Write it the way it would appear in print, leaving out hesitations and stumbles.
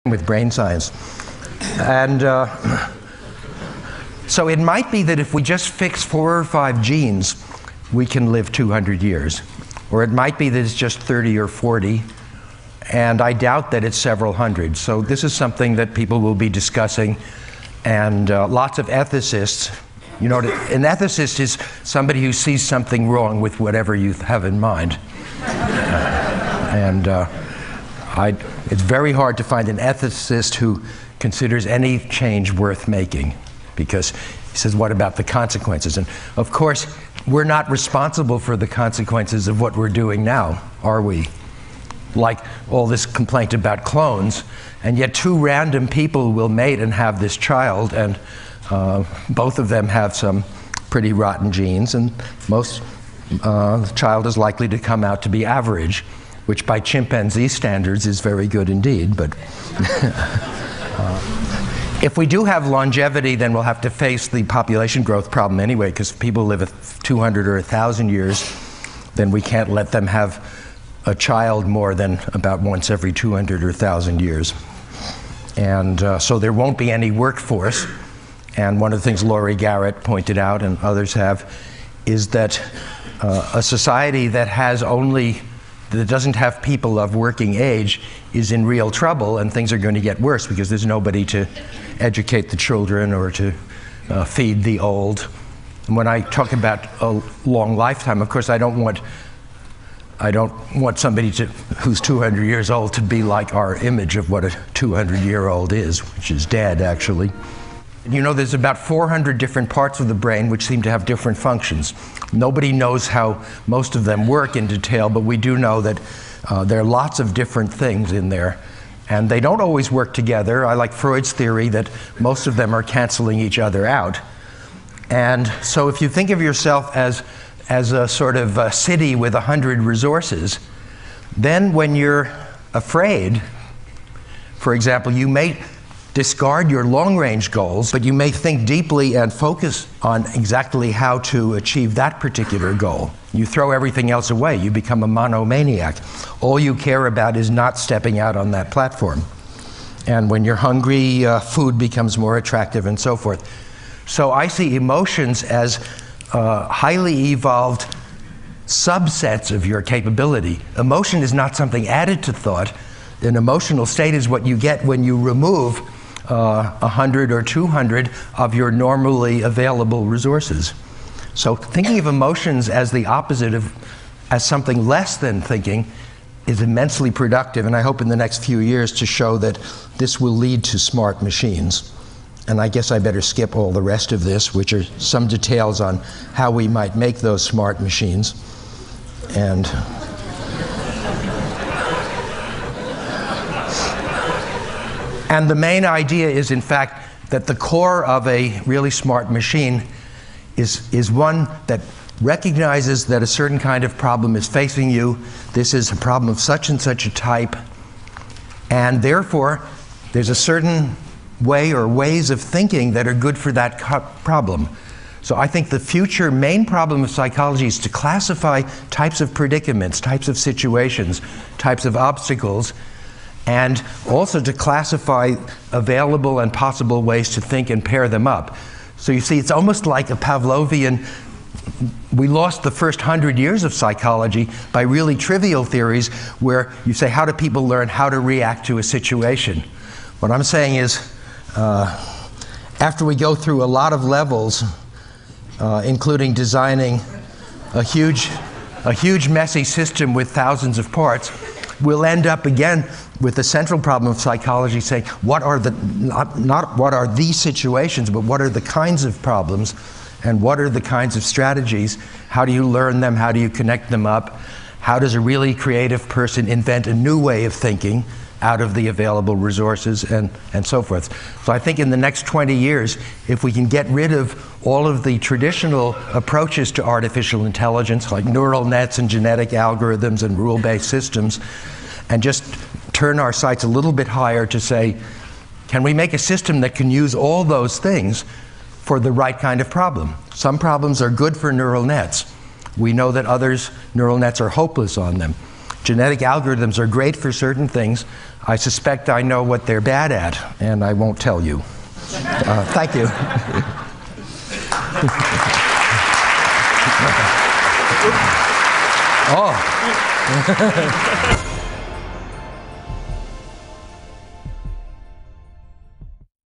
with brain science. And so it might be that if we just fix 4 or 5 genes, we can live 200 years. Or it might be that it's just 30 or 40, and I doubt that it's several hundred. So this is something that people will be discussing, and lots of ethicists. You know, an ethicist is somebody who sees something wrong with whatever you have in mind. It's very hard to find an ethicist who considers any change worth making, because he says, what about the consequences? And of course, we're not responsible for the consequences of what we're doing now, are we? Like all this complaint about clones, and yet 2 random people will mate and have this child, and both of them have some pretty rotten genes, and the child is likely to come out to be average, which by chimpanzee standards is very good indeed. But if we do have longevity, then we'll have to face the population growth problem anyway, because if people live 200 or 1,000 years, then we can't let them have a child more than about once every 200 or 1,000 years. And so there won't be any workforce. And one of the things Laurie Garrett pointed out, and others have, is that a society that doesn't have people of working age is in real trouble, and things are going to get worse because there's nobody to educate the children or to feed the old. And when I talk about a long lifetime, of course, I don't want somebody who's 200 years old to be like our image of what a 200-year-old is, which is dead, actually. You know, there's about 400 different parts of the brain which seem to have different functions. Nobody knows how most of them work in detail, but we do know that there are lots of different things in there. And they don't always work together. I like Freud's theory that most of them are canceling each other out. And so if you think of yourself as a sort of a city with 100 resources, then when you're afraid, for example, you may discard your long-range goals, but you may think deeply and focus on exactly how to achieve that particular goal. You throw everything else away. You become a monomaniac. All you care about is not stepping out on that platform. And when you're hungry, food becomes more attractive and so forth. So I see emotions as highly evolved subsets of your capability. Emotion is not something added to thought. An emotional state is what you get when you remove 100 or 200 of your normally available resources. So thinking of emotions as the opposite as something less than thinking is immensely productive, and I hope in the next few years to show that this will lead to smart machines. And I guess I better skip all the rest of this, which are some details on how we might make those smart machines. And the main idea is, in fact, that the core of a really smart machine is one that recognizes that a certain kind of problem is facing you. This is a problem of such and such a type. And therefore, there's a certain way or ways of thinking that are good for that problem. So I think the future main problem of psychology is to classify types of predicaments, types of situations, types of obstacles, and also to classify available and possible ways to think and pair them up. So you see, it's almost like a Pavlovian. We lost the first 100 years of psychology by really trivial theories where you say, how do people learn how to react to a situation? What I'm saying is, after we go through a lot of levels, including designing a huge messy system with thousands of parts, we'll end up again with the central problem of psychology saying, what are not what are these situations, but what are the kinds of problems, and what are the kinds of strategies? How do you learn them? How do you connect them up? How does a really creative person invent a new way of thinking out of the available resources, and so forth? So I think in the next 20 years, if we can get rid of all of the traditional approaches to artificial intelligence, like neural nets and genetic algorithms and rule-based systems, and just turn our sights a little bit higher to say, can we make a system that can use all those things for the right kind of problem? Some problems are good for neural nets. We know that others, neural nets are hopeless on them. genetic algorithms are great for certain things. I suspect I know what they're bad at, and I won't tell you. Thank you. Oh.